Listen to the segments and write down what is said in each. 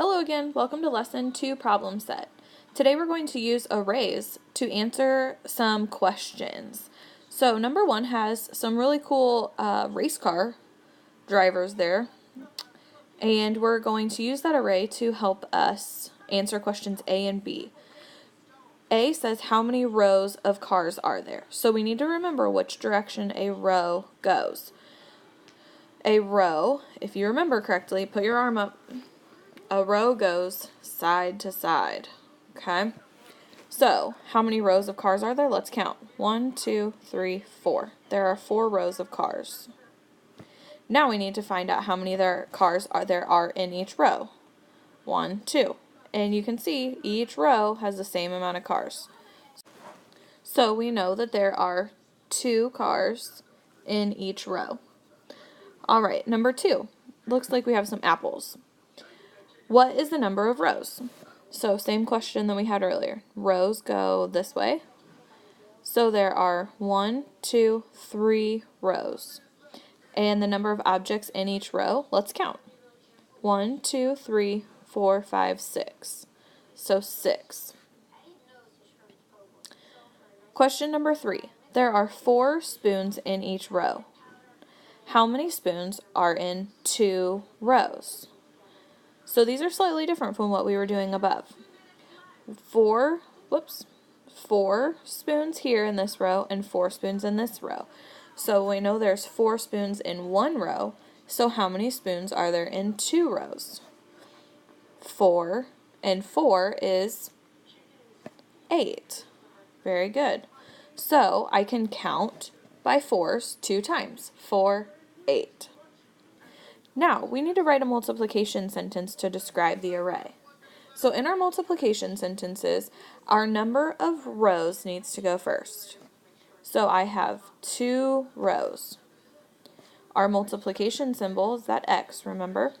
Hello again, welcome to Lesson 2 Problem Set. Today we're going to use arrays to answer some questions. So number 1 has some really cool race car drivers there, and we're going to use that array to help us answer questions A and B. A says how many rows of cars are there? So we need to remember which direction a row goes. A row, if you remember correctly, put your arm up. A row goes side to side, okay? So, how many rows of cars are there? Let's count. 1, 2, 3, 4. There are 4 rows of cars. Now we need to find out how many cars there are in each row. 1, 2. And you can see each row has the same amount of cars. So we know that there are 2 cars in each row. Alright, number 2. Looks like we have some apples. What is the number of rows? So same question that we had earlier. Rows go this way. So there are 1, 2, 3 rows. And the number of objects in each row, let's count. 1, 2, 3, 4, 5, 6. So 6. Question number 3. There are 4 spoons in each row. How many spoons are in 2 rows? So these are slightly different from what we were doing above. 4 spoons here in this row and 4 spoons in this row. So we know there's 4 spoons in 1 row. So how many spoons are there in 2 rows? 4 and 4 is 8. Very good. So I can count by 4s 2 times. 4, 8. Now, we need to write a multiplication sentence to describe the array. So in our multiplication sentences, our number of rows needs to go first. So I have 2 rows. Our multiplication symbol is that X, remember?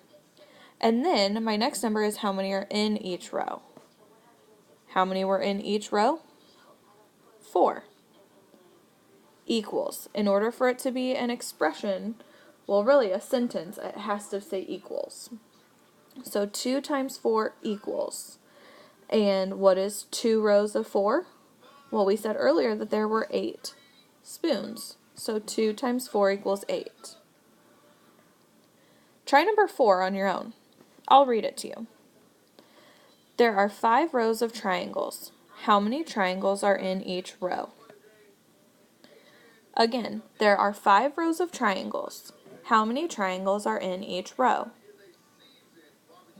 And then my next number is how many are in each row. How many were in each row? 4. Equals. In order for it to be an expression, well, really a sentence, it has to say equals. So 2 times 4 equals. And what is 2 rows of 4? Well, we said earlier that there were 8 spoons. So 2 times 4 equals 8. Try number 4 on your own. I'll read it to you. There are 5 rows of triangles. How many triangles are in each row? Again, there are 5 rows of triangles. How many triangles are in each row?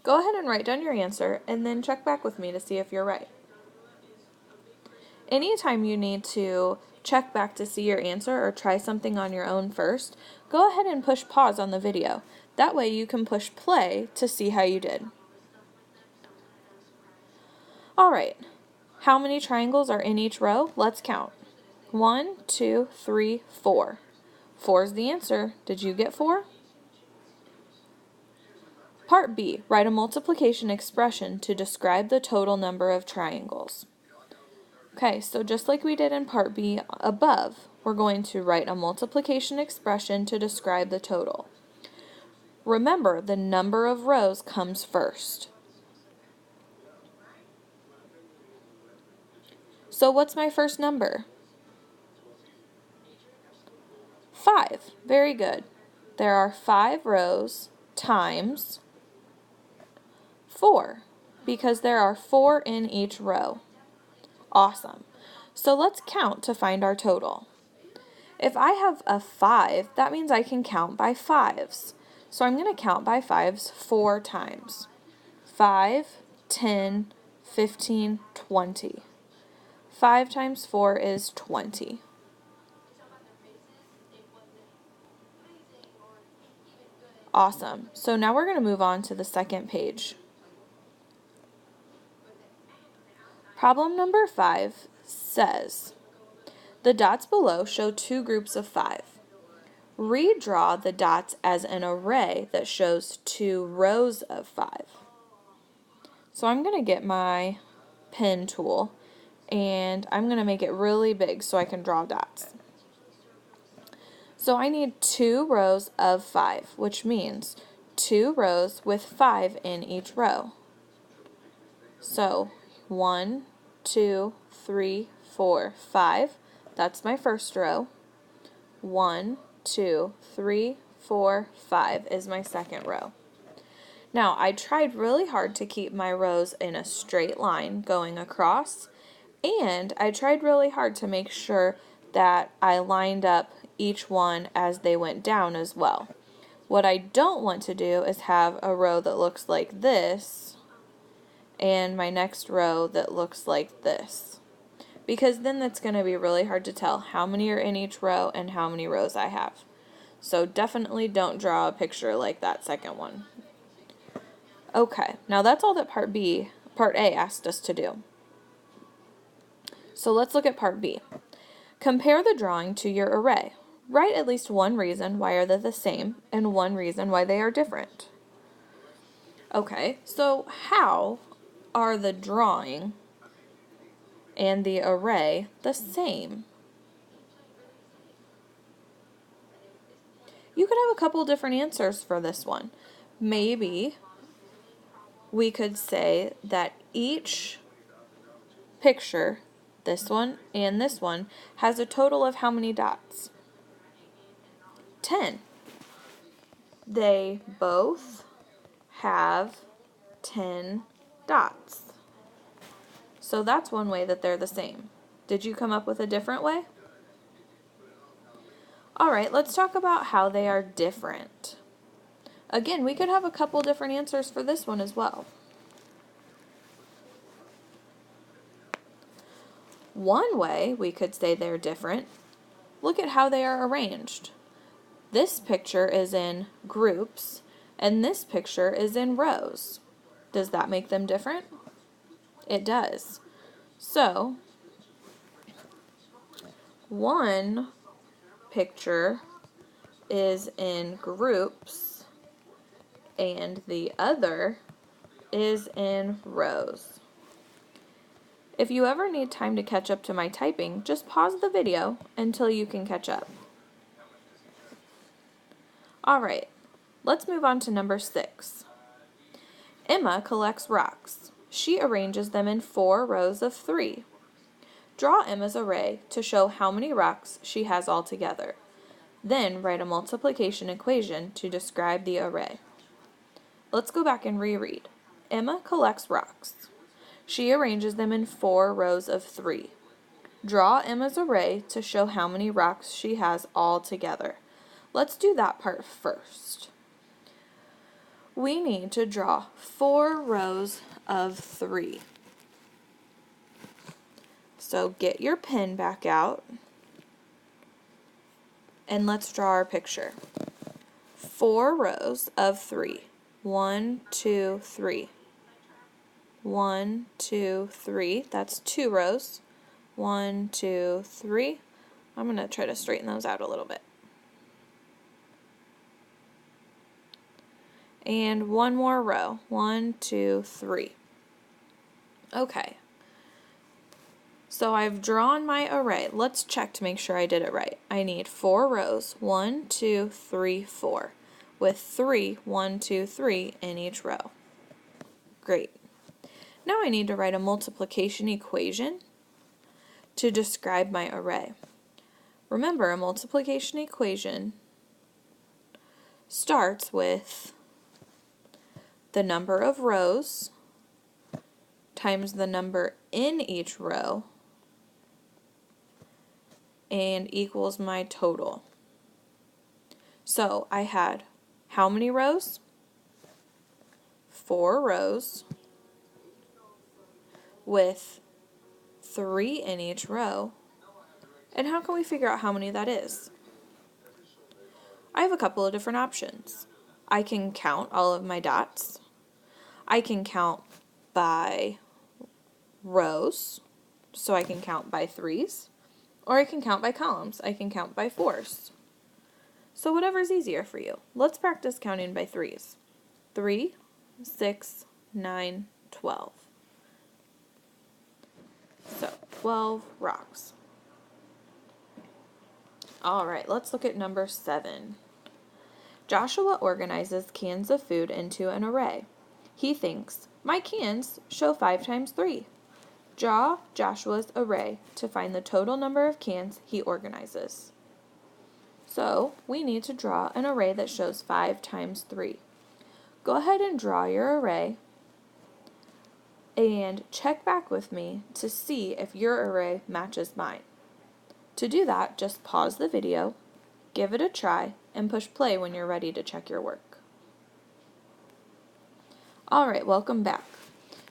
Go ahead and write down your answer and then check back with me to see if you're right. Anytime you need to check back to see your answer or try something on your own first, go ahead and push pause on the video. That way you can push play to see how you did. Alright, how many triangles are in each row? Let's count. 1, 2, 3, 4. 4 is the answer. Did you get 4? Part B, write a multiplication expression to describe the total number of triangles. Okay, so just like we did in Part B above, we're going to write a multiplication expression to describe the total. Remember, the number of rows comes first. So what's my first number? 5. Very good. There are 5 rows times 4, because there are 4 in each row. Awesome. So let's count to find our total. If I have a 5, that means I can count by 5s. So I'm going to count by 5s 4 times. 5, 10, 15, 20. 5 times 4 is 20. Awesome. So now we're going to move on to the second page. Problem number 5 says, the dots below show 2 groups of 5. Redraw the dots as an array that shows 2 rows of 5. So I'm going to get my pen tool and I'm going to make it really big so I can draw dots. So I need 2 rows of 5, which means 2 rows with 5 in each row. So 1, 2, 3, 4, 5. That's my first row. 1, 2, 3, 4, 5 is my second row. Now, I tried really hard to keep my rows in a straight line going across, and I tried really hard to make sure that I lined up each one as they went down as well. What I don't want to do is have a row that looks like this and my next row that looks like this, because then that's going to be really hard to tell how many are in each row and how many rows I have. So definitely don't draw a picture like that second one. Okay, now that's all that Part A asked us to do. So let's look at Part B. Compare the drawing to your array. Write at least one reason why are they the same and one reason why they are different. Okay, so how are the drawing and the array the same? You could have a couple different answers for this one. Maybe we could say that each picture, this one and this one, has a total of how many dots? 10. They both have 10 dots. So that's one way that they're the same. Did you come up with a different way? Alright, let's talk about how they are different. Again, we could have a couple different answers for this one as well. One way we could say they're different, look at how they are arranged. This picture is in groups, and this picture is in rows. Does that make them different? It does. So, one picture is in groups, and the other is in rows. If you ever need time to catch up to my typing, just pause the video until you can catch up. Alright, let's move on to number 6. Emma collects rocks. She arranges them in 4 rows of 3. Draw Emma's array to show how many rocks she has altogether. Then write a multiplication equation to describe the array. Let's go back and reread. Emma collects rocks. She arranges them in 4 rows of 3. Draw Emma's array to show how many rocks she has altogether. Let's do that part first. We need to draw 4 rows of 3. So get your pen back out and let's draw our picture. 4 rows of 3. 1, 2, 3. 1, 2, 3. That's 2 rows. 1, 2, 3. I'm going to try to straighten those out a little bit. And one more row. 1, 2, 3. Okay. So I've drawn my array. Let's check to make sure I did it right. I need 4 rows. 1, 2, 3, 4. With 3, 1, 2, 3 in each row. Great. Now I need to write a multiplication equation to describe my array. Remember, a multiplication equation starts with the number of rows times the number in each row and equals my total. So I had how many rows? 4 rows with 3 in each row. And how can we figure out how many that is? I have a couple of different options. I can count all of my dots. I can count by rows, so I can count by 3s, or I can count by columns. I can count by 4s. So whatever's easier for you. Let's practice counting by 3s. 3, 6, 9, 12. So 12 rocks. Alright, let's look at number 7. Joshua organizes cans of food into an array. He thinks, my cans show 5 times 3. Draw Joshua's array to find the total number of cans he organizes. So we need to draw an array that shows 5 times 3. Go ahead and draw your array and check back with me to see if your array matches mine. To do that, just pause the video, give it a try, and push play when you're ready to check your work. Alright, welcome back.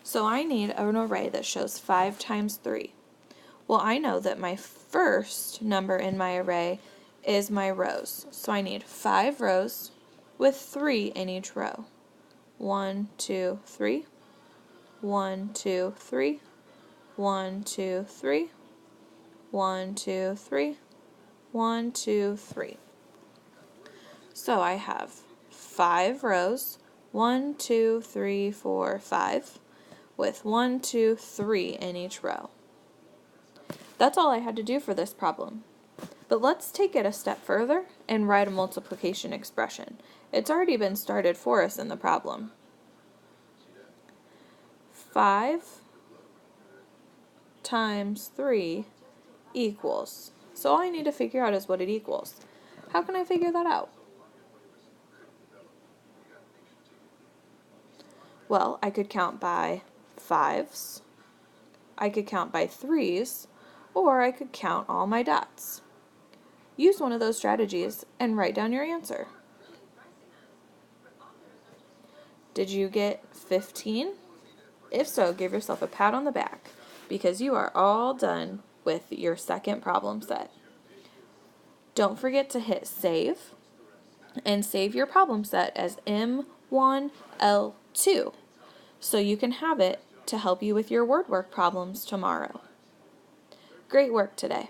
So I need an array that shows 5 times 3. Well, I know that my first number in my array is my rows. So I need 5 rows with 3 in each row. 1, 2, 3. 1, 2, 3. 1, 2, 3. 1, 2, 3. 1, 2, 3. So I have 5 rows, 1, 2, 3, 4, 5, with 1, 2, 3 in each row. That's all I had to do for this problem. But let's take it a step further and write a multiplication expression. It's already been started for us in the problem. 5 times 3 equals. So all I need to figure out is what it equals. How can I figure that out? Well, I could count by 5s, I could count by 3s, or I could count all my dots. Use one of those strategies and write down your answer. Did you get 15? If so, give yourself a pat on the back because you are all done with your second problem set. Don't forget to hit save and save your problem set as M1L2 so you can have it to help you with your word work problems tomorrow. Great work today.